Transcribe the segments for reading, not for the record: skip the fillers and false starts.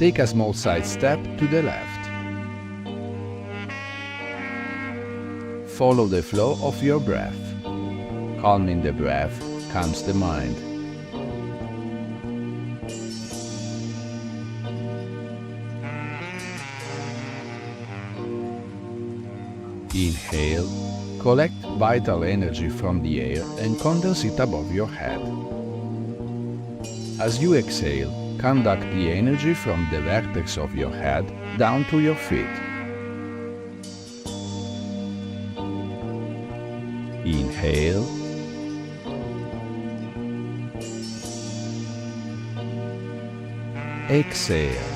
Take a small side step to the left. Follow the flow of your breath. Calming the breath calms the mind. Inhale, collect vital energy from the air and condense it above your head. As you exhale, conduct the energy from the vertex of your head down to your feet. Inhale. Exhale.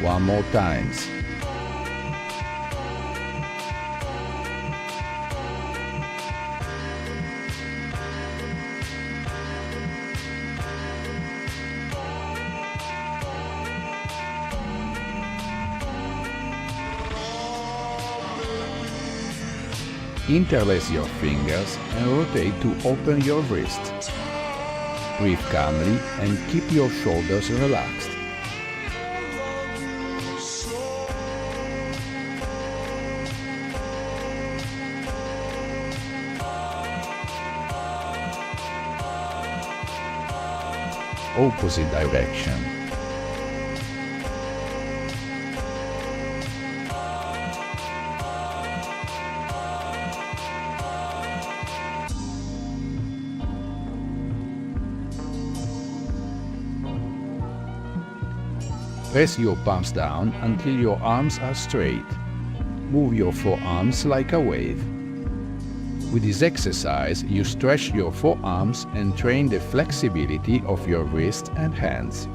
One more times. Interlace your fingers and rotate to open your wrist. Breathe calmly and keep your shoulders relaxed. Opposite direction. Press your palms down until your arms are straight. Move your forearms like a wave. With this exercise, you stretch your forearms and train the flexibility of your wrists and hands.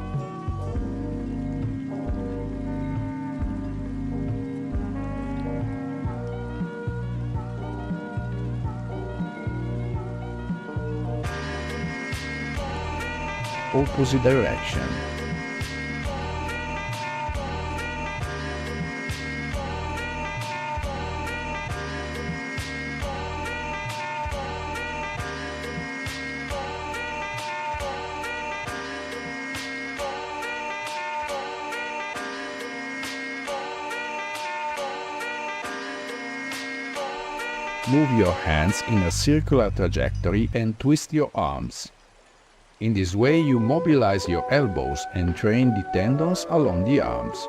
Opposite direction. Move your hands in a circular trajectory and twist your arms. In this way you mobilize your elbows and train the tendons along the arms.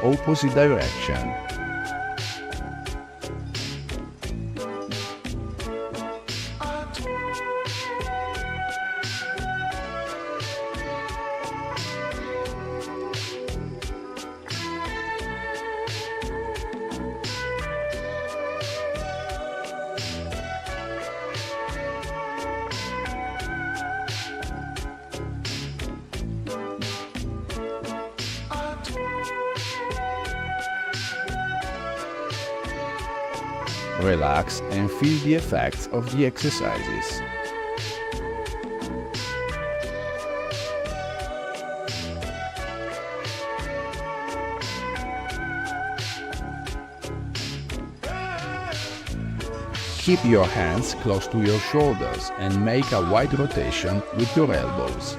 Opposite direction. Relax and feel the effects of the exercises. Keep your hands close to your shoulders and make a wide rotation with your elbows.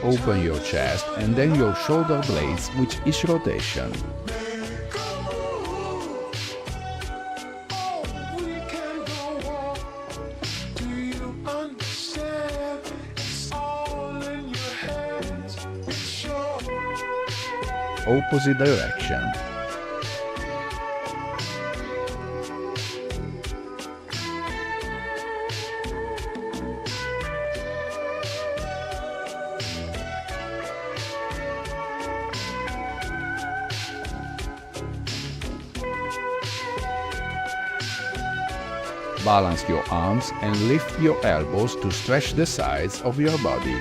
Open your chest and then your shoulder blades with each rotation. understand. It's all in your hands. It's your Opposite direction. Balance your arms and lift your elbows to stretch the sides of your body.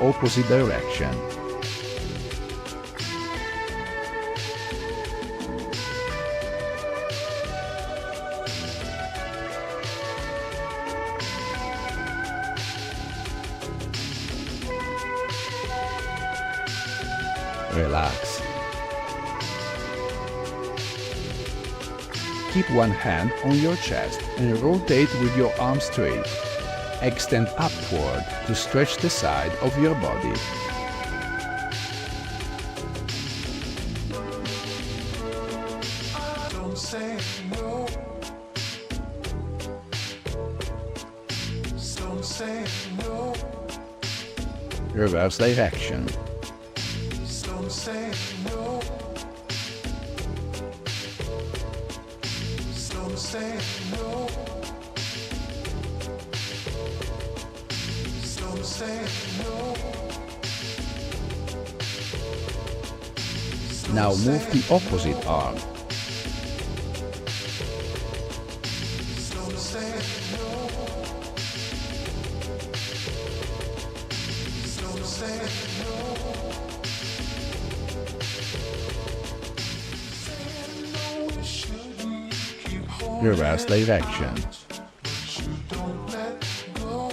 Opposite direction. Relax. Keep one hand on your chest and rotate with your arms straight. Extend upward to stretch the side of your body. don't say no. Don't say no. Reverse direction. Don't say no. Don't say no. Don't say no. Now move the opposite arm. Don't say no. Don't say no. Saying no, we shouldn't keep holding Reverse direction. but you don't let go.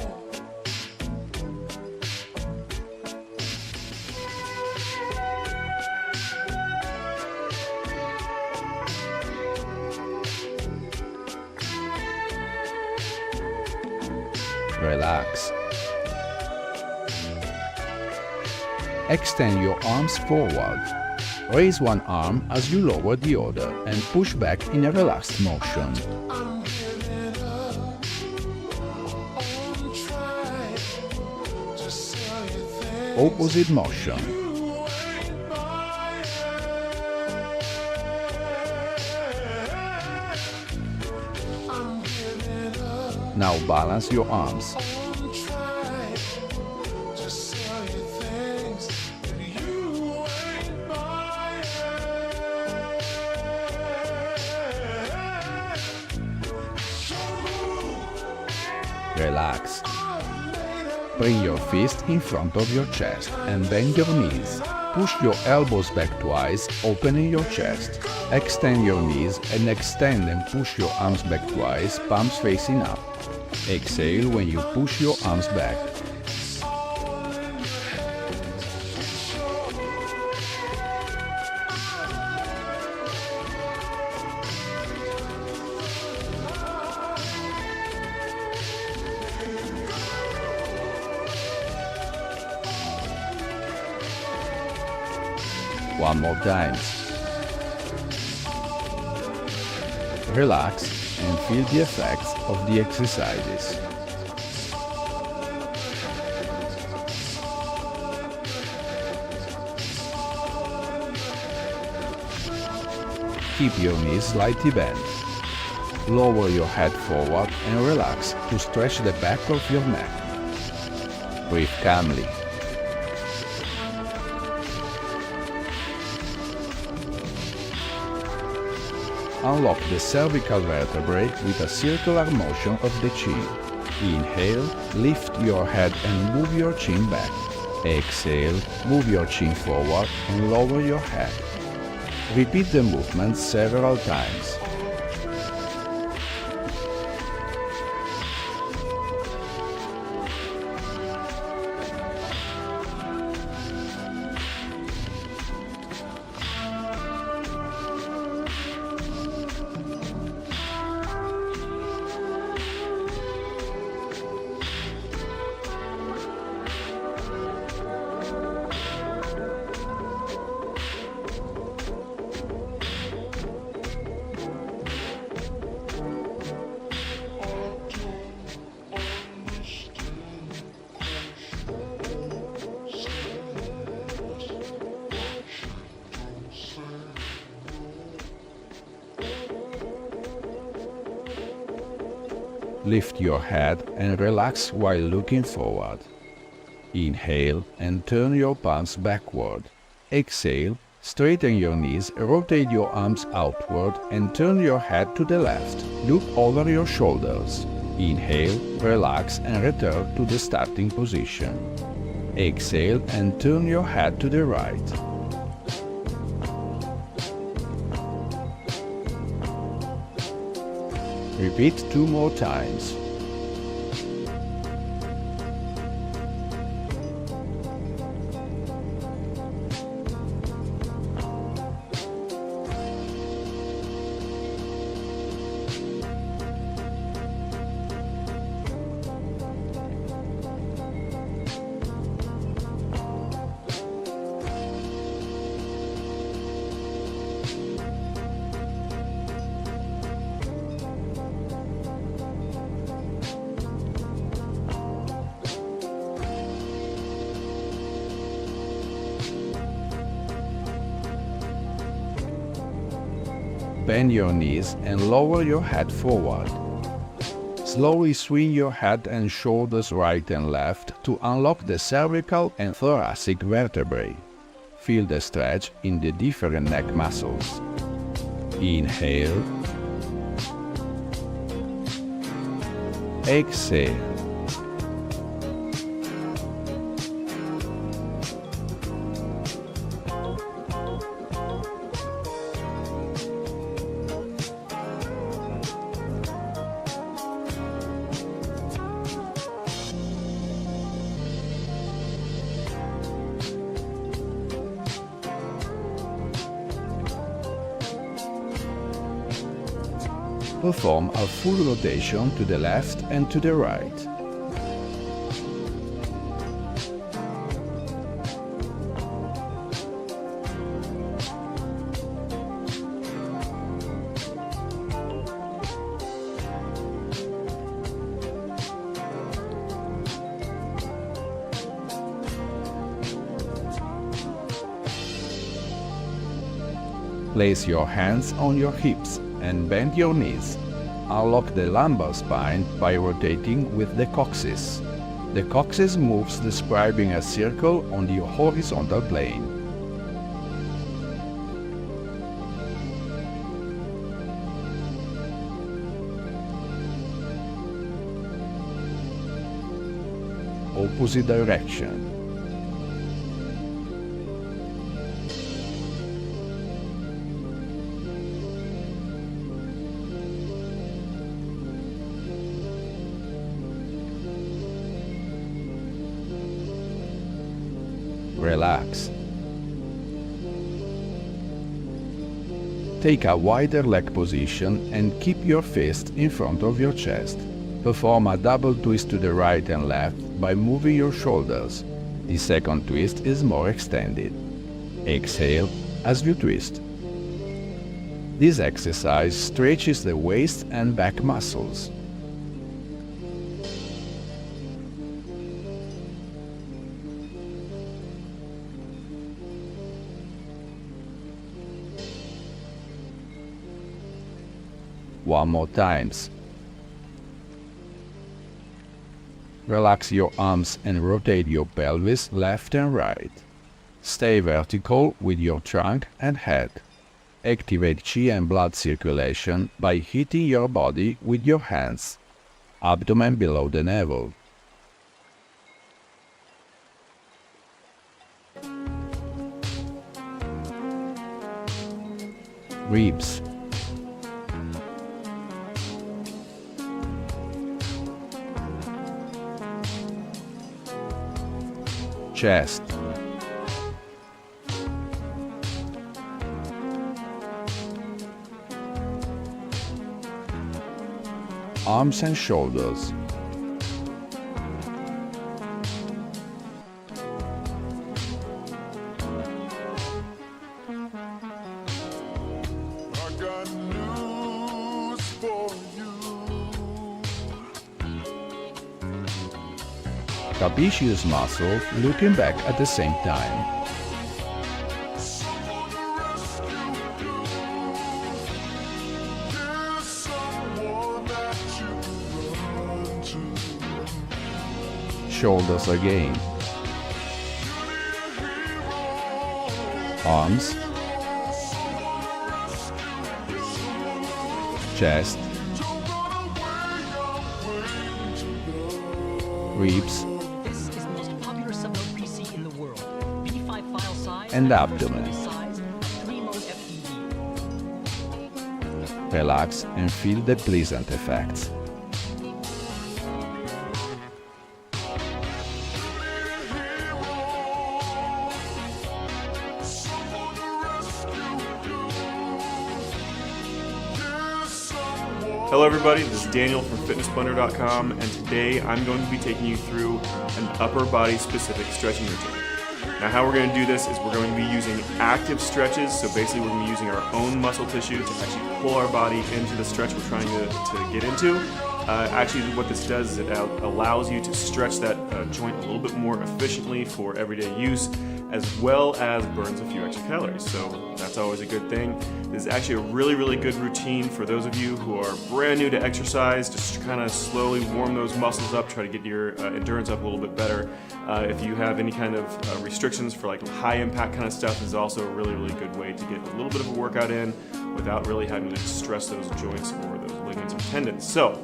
Relax. Extend your arms forward. Raise one arm as you lower the other and push back in a relaxed motion. I'm giving up on trying to sell you things. Opposite motion. You ain't buying. I'm giving up Now balance your arms. on trying to sell you things that you ain't buying. Relax. I'm made up. Bring your fist in front of your chest and bend your knees. Push your elbows back twice, opening your chest. Extend your knees and extend and push your arms back twice, palms facing up. Exhale when you push your arms back. One more time. Relax and feel the effects of the exercises. Keep your knees slightly bent. Lower your head forward and relax to stretch the back of your neck. Breathe calmly. Unlock the cervical vertebrae with a circular motion of the chin. Inhale, lift your head and move your chin back. Exhale, move your chin forward and lower your head. Repeat the movement several times. Lift your head and relax while looking forward. Inhale and turn your palms backward. Exhale, straighten your knees, rotate your arms outward and turn your head to the left. Look over your shoulders. Inhale, relax and return to the starting position. Exhale and turn your head to the right. Repeat 2 more times. Bend your knees and lower your head forward. Slowly swing your head and shoulders right and left to unlock the cervical and thoracic vertebrae. Feel the stretch in the different neck muscles. Inhale. Exhale. Perform a full rotation to the left and to the right. Place your hands on your hips and bend your knees. Unlock the lumbar spine by rotating with the coccyx. The coccyx moves describing a circle on the horizontal plane. Opposite direction. Relax. Take a wider leg position and keep your fist in front of your chest. Perform a double twist to the right and left by moving your shoulders. The second twist is more extended. Exhale as you twist. This exercise stretches the waist and back muscles. One more times. Relax your arms and rotate your pelvis left and right. Stay vertical with your trunk and head. Activate chi and blood circulation by hitting your body with your hands. Abdomen below the navel. Ribs. Chest. Arms and shoulders. I got news for you. Trapezius muscles looking back at the same time. There's someone that you can run shoulders again. Arms, chest, ribs, This is the most popular subnote PC in the world. B5 file size and abdomen. size 3 mode FEV. Relax and feel the pleasant effects. Hello everybody, this is Daniel from FitnessBlender.com, and today I'm going to be taking you through an upper body specific stretching routine. Now how we're going to do this is we're going to be using active stretches, so basically we're going to be using our own muscle tissue to actually pull our body into the stretch we're trying to get into. Actually what this does is it allows you to stretch that joint a little bit more efficiently for everyday use, as well as burns a few extra calories, so that's always a good thing. This is actually a really good routine for those of you who are brand new to exercise, just to kind of slowly warm those muscles up, try to get your endurance up a little bit better. If you have any kind of restrictions for like high impact kind of stuff, this is also a really good way to get a little bit of a workout in without really having to stress those joints or those ligaments or tendons. So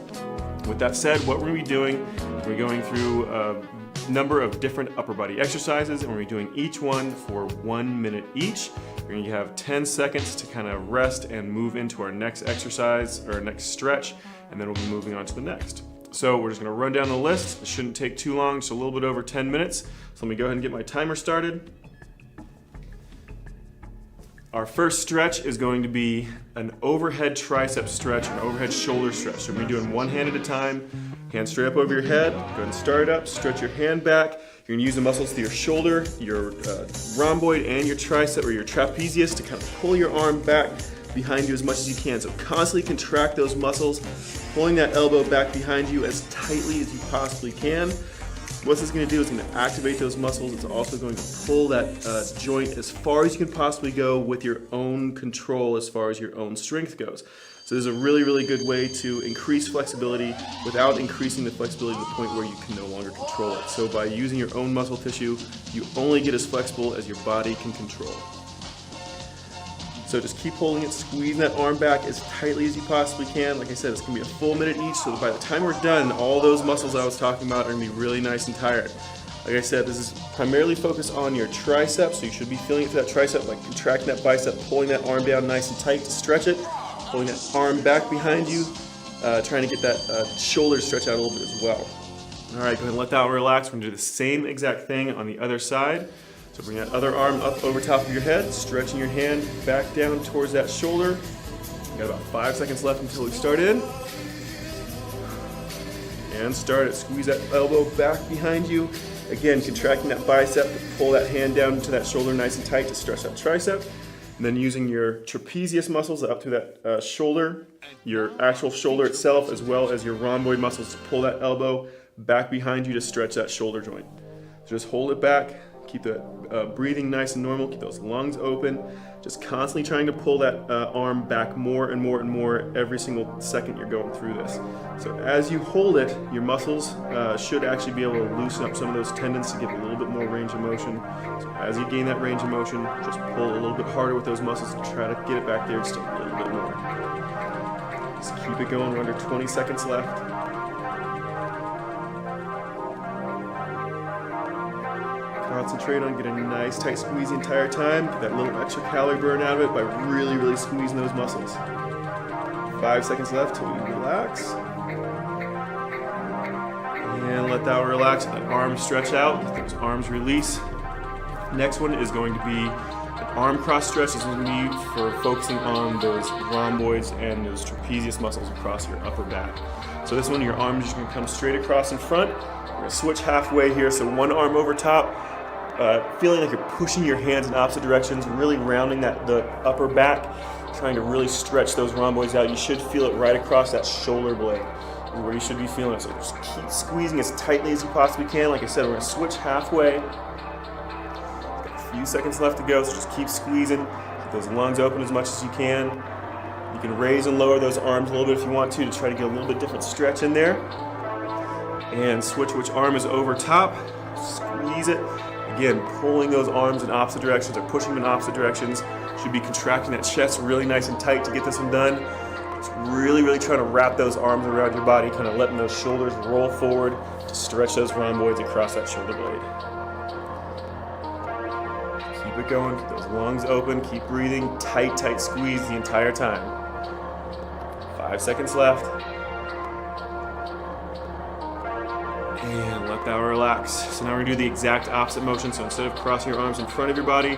with that said, what we're going to be doing, we're going through a number of different upper body exercises, and we're going to be doing each one for 1 minute each. We're going to have 10 seconds to kind of rest and move into our next exercise or next stretch, and then we'll be moving on to the next. So we're just going to run down the list. It shouldn't take too long, just a little bit over 10 minutes. So let me go ahead and get my timer started. Our first stretch is going to be an overhead tricep stretch, an overhead shoulder stretch. So we're going to be doing one hand at a time, hand straight up over your head. Go ahead and start it up, stretch your hand back. You're going to use the muscles to your shoulder, your rhomboid, and your tricep or your trapezius to kind of pull your arm back behind you as much as you can. So constantly contract those muscles, pulling that elbow back behind you as tightly as you possibly can. What this is going to do is going to activate those muscles. It's also going to pull that joint as far as you can possibly go with your own control as far as your own strength goes. So this is a really good way to increase flexibility without increasing the flexibility to the point where you can no longer control it. So by using your own muscle tissue, you only get as flexible as your body can control. So just keep holding it, squeezing that arm back as tightly as you possibly can. Like I said, it's going to be a full minute each, so that by the time we're done, all those muscles I was talking about are going to be really nice and tired. Like I said, this is primarily focused on your tricep, so you should be feeling it for that tricep, like contracting that bicep, pulling that arm down nice and tight to stretch it, pulling that arm back behind you, trying to get that shoulder stretch out a little bit as well. All right, go ahead and let that one relax. We're going to do the same exact thing on the other side. So bring that other arm up over top of your head, stretching your hand back down towards that shoulder. You got about 5 seconds left until we start in. And start it. Squeeze that elbow back behind you. Again, contracting that bicep to pull that hand down to that shoulder nice and tight to stretch that tricep. And then using your trapezius muscles up through that shoulder, your actual shoulder itself, as well as your rhomboid muscles to pull that elbow back behind you to stretch that shoulder joint. So just hold it back. Keep the breathing nice and normal, keep those lungs open, just constantly trying to pull that arm back more and more every single second you're going through this. So as you hold it, your muscles should actually be able to loosen up some of those tendons to give a little bit more range of motion. So as you gain that range of motion, just pull a little bit harder with those muscles to try to get it back there just a little bit more. Just keep it going, we're under 20 seconds left. Concentrate on getting a nice tight squeeze the entire time. Get that little extra calorie burn out of it by really squeezing those muscles. 5 seconds left till we relax. And let that relax, let arms stretch out, let those arms release. Next one is going to be an arm cross stretch. This is going to be for focusing on those rhomboids and those trapezius muscles across your upper back. So this one, your arms are just going to come straight across in front. We're going to switch halfway here, so one arm over top. Feeling like you're pushing your hands in opposite directions, really rounding the upper back, trying to really stretch those rhomboids out. You should feel it right across that shoulder blade, where you should be feeling it. So just keep squeezing as tightly as you possibly can. Like I said, we're going to switch halfway. Got a few seconds left to go, so just keep squeezing. Keep those lungs open as much as you can. You can raise and lower those arms a little bit if you want to try to get a little bit different stretch in there. And switch which arm is over top. Squeeze it. Again, pulling those arms in opposite directions or pushing them in opposite directions. Should be contracting that chest really nice and tight to get this one done. Just really, really trying to wrap those arms around your body, kind of letting those shoulders roll forward to stretch those rhomboids across that shoulder blade. Keep it going, keep those lungs open, keep breathing, tight, tight squeeze the entire time. 5 seconds left. And let that relax. So now we're gonna do the exact opposite motion. So instead of crossing your arms in front of your body,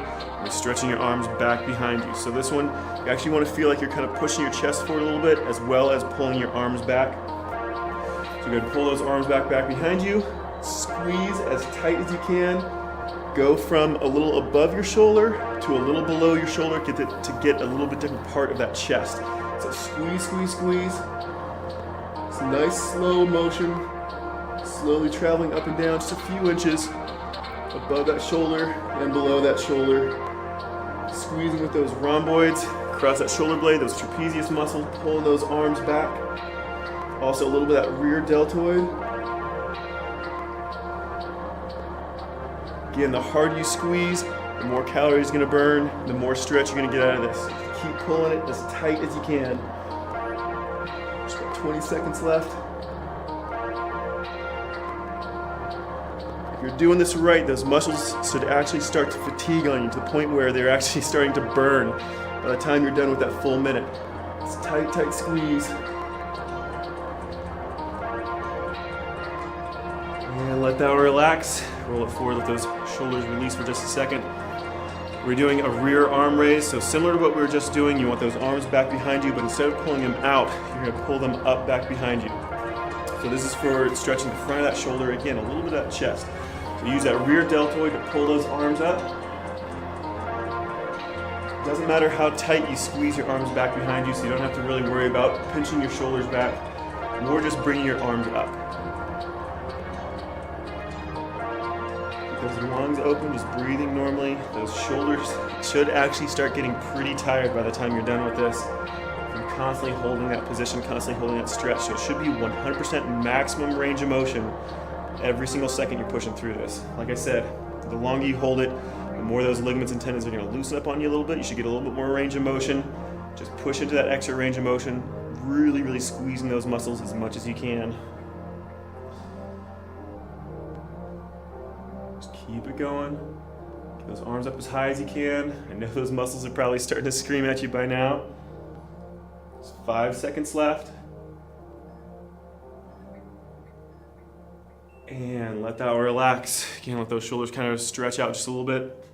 you're stretching your arms back behind you. So this one, you actually wanna feel like you're kind of pushing your chest forward a little bit as well as pulling your arms back. So you're gonna pull those arms back behind you, squeeze as tight as you can, go from a little above your shoulder to a little below your shoulder to get a little bit different part of that chest. So squeeze, squeeze, squeeze. It's a nice slow motion. Slowly traveling up and down just a few inches above that shoulder and below that shoulder. Squeezing with those rhomboids across that shoulder blade, those trapezius muscles, pulling those arms back. Also a little bit of that rear deltoid. Again, the harder you squeeze, the more calories you're gonna burn, the more stretch you're gonna get out of this. Keep pulling it as tight as you can. Just about 20 seconds left. If you're doing this right, those muscles should actually start to fatigue on you to the point where they're actually starting to burn by the time you're done with that full minute. It's tight, tight squeeze. And let that relax. Roll it forward, let those shoulders release for just a second. We're doing a rear arm raise, so similar to what we were just doing, you want those arms back behind you, but instead of pulling them out, you're gonna pull them up back behind you. So this is for stretching the front of that shoulder, again, a little bit of that chest. So use that rear deltoid to pull those arms up. Doesn't matter how tight you squeeze your arms back behind you, so you don't have to really worry about pinching your shoulders back, more just bringing your arms up. Keep those lungs open, just breathing normally. Those shoulders should actually start getting pretty tired by the time you're done with this. From constantly holding that position, constantly holding that stretch. So it should be 100% maximum range of motion every single second you're pushing through this. Like I said, the longer you hold it, the more those ligaments and tendons are going to loosen up on you a little bit. You should get a little bit more range of motion. Just push into that extra range of motion, really, really squeezing those muscles as much as you can. Just keep it going. Get those arms up as high as you can. I know those muscles are probably starting to scream at you by now. There's 5 seconds left. And let that relax. Again, let those shoulders kind of stretch out just a little bit.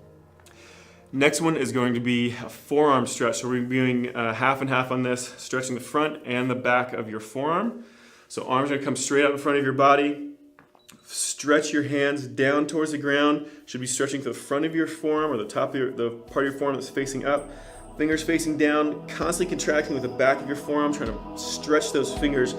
Next one is going to be a forearm stretch. So we're doing half and half on this, stretching the front and the back of your forearm. So arms are gonna come straight out in front of your body. Stretch your hands down towards the ground. Should be stretching to the front of your forearm or the top of the part of your forearm that's facing up. Fingers facing down, constantly contracting with the back of your forearm, trying to stretch those fingers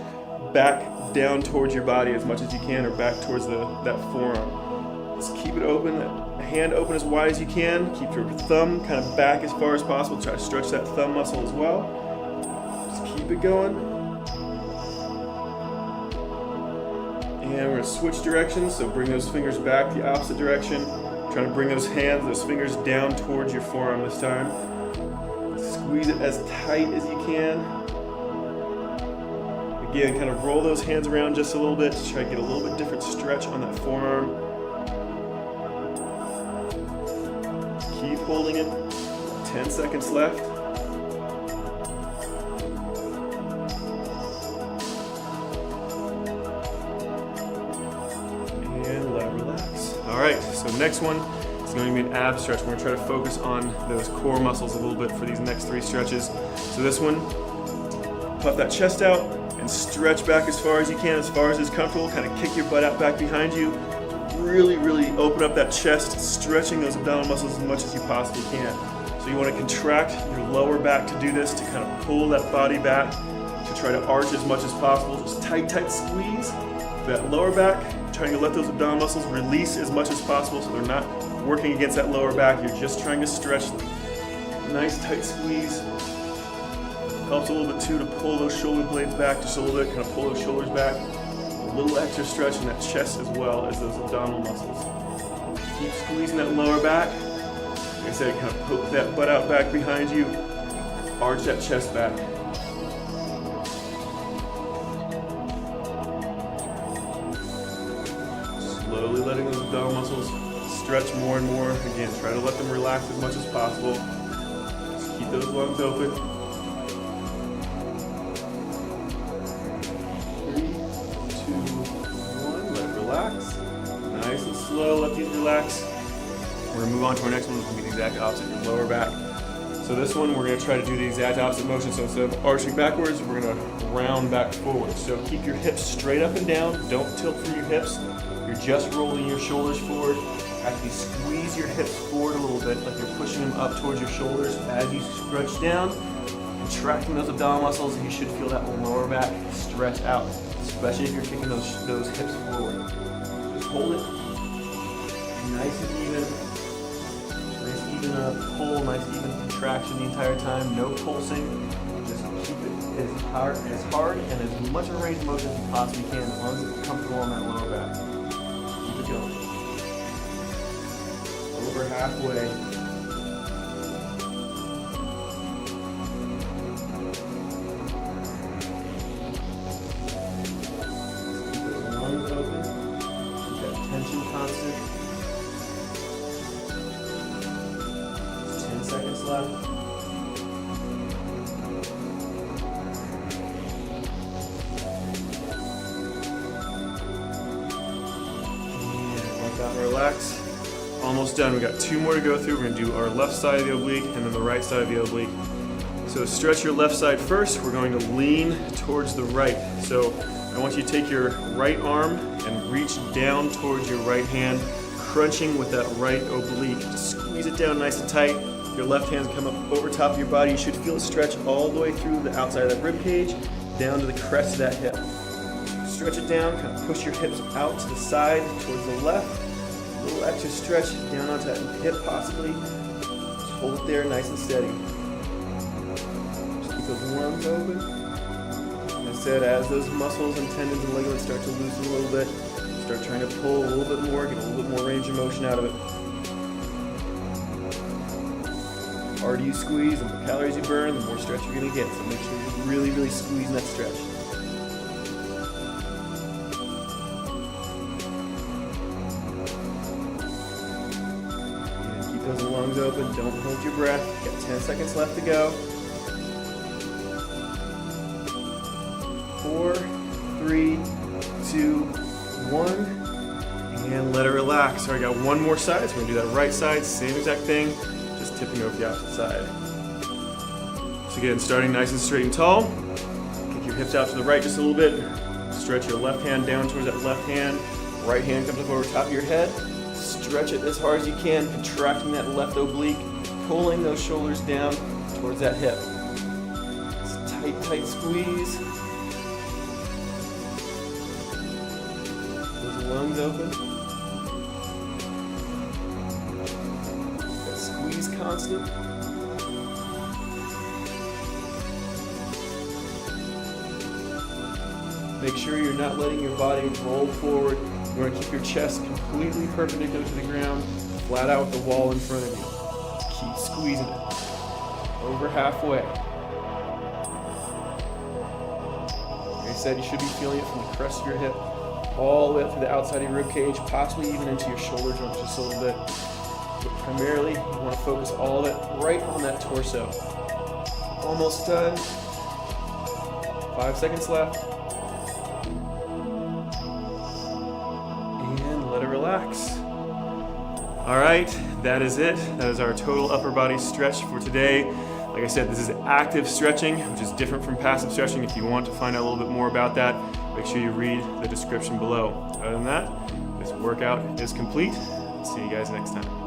back down towards your body as much as you can, or back towards that forearm. Just keep it open, that hand open as wide as you can. Keep your thumb kind of back as far as possible. Try to stretch that thumb muscle as well. Just keep it going. And we're gonna switch directions, so bring those fingers back the opposite direction. Trying to bring those hands, those fingers down towards your forearm this time. Squeeze it as tight as you can. Again, kind of roll those hands around just a little bit to try to get a little bit different stretch on that forearm. Keep holding it. 10 seconds left. And let it relax. All right, so next one is going to be an ab stretch. We're going to try to focus on those core muscles a little bit for these next 3 stretches. So this one, puff that chest out and stretch back as far as you can, as far as is comfortable. Kind of kick your butt out back behind you. Really, really open up that chest, stretching those abdominal muscles as much as you possibly can. So you want to contract your lower back to do this, to kind of pull that body back, to try to arch as much as possible. Just tight, tight squeeze that lower back, trying to let those abdominal muscles release as much as possible so they're not working against that lower back. You're just trying to stretch them. Nice tight squeeze. Helps a little bit too to pull those shoulder blades back just a little bit, kind of pull those shoulders back. little extra stretch in that chest as well as those abdominal muscles. Keep squeezing that lower back. Like I said, kind of poke that butt out back behind you. Arch that chest back. Slowly letting those abdominal muscles stretch more and more. Again, try to let them relax as much as possible. Just keep those lungs open. 3, 2, 1, let it relax. Nice and slow, let these relax. We're gonna move on to our next one, which will be the exact opposite, your lower back. So this one, we're gonna try to do the exact opposite motion. So instead of arching backwards, we're gonna round back forward. So keep your hips straight up and down. Don't tilt from your hips. You're just rolling your shoulders forward. Actually squeeze your hips forward a little bit, like you're pushing them up towards your shoulders as you stretch down. Contracting those abdominal muscles, you should feel that lower back stretch out, especially if you're kicking those hips forward. Just hold it. Nice and even. Nice even pull, nice even contraction the entire time. No pulsing. Just keep it as hard and as much a range of motion as you possibly can, as long as it's comfortable on that lower back. Keep it going. Over halfway. Keep those lungs open. Keep that tension constant. 10 seconds left. And let that relax. Almost done. We got 2 more to go through. We're going to do our left side of the oblique and then the right side of the oblique. So stretch your left side first. We're going to lean towards the right. So I want you to take your right arm and reach down towards your right hand, crunching with that right oblique. Just squeeze it down nice and tight. Your left hand's come up over top of your body. You should feel it stretch all the way through the outside of that rib cage, down to the crest of that hip. Stretch it down, kind of push your hips out to the side, towards the left. A little extra stretch down onto that hip possibly. Just hold it there nice and steady. Just keep those lungs open. Like I said, as those muscles and tendons and ligaments start to loosen a little bit, start trying to pull a little bit more, get a little bit more range of motion out of it. The harder you squeeze, the more calories you burn, the more stretch you're going to get. So make sure you're really, really squeezing that stretch. Those lungs open, don't hold your breath. Got 10 seconds left to go. 4, 3, 2, 1, and let it relax. All right, got one more side, so we're gonna do that right side, same exact thing, just tipping over the opposite side. So again, starting nice and straight and tall. Kick your hips out to the right just a little bit. Stretch your left hand down towards that left hand. Right hand comes up over top of your head. Stretch it as hard as you can, contracting that left oblique, pulling those shoulders down towards that hip. It's a tight, tight squeeze. Those lungs open. That squeeze constant. Make sure you're not letting your body roll forward. You want to keep your chest completely perpendicular to the ground, flat out with the wall in front of you. Keep squeezing it. Over halfway. Like I said, you should be feeling it from the crest of your hip all the way up to the outside of your rib cage, possibly even into your shoulder joint just a little bit. But primarily, you want to focus all of it right on that torso. Almost done. 5 seconds left. Relax. All right, that is it. That is our total upper body stretch for today. Like I said, this is active stretching, which is different from passive stretching. If you want to find out a little bit more about that, make sure you read the description below. Other than that, this workout is complete. See you guys next time.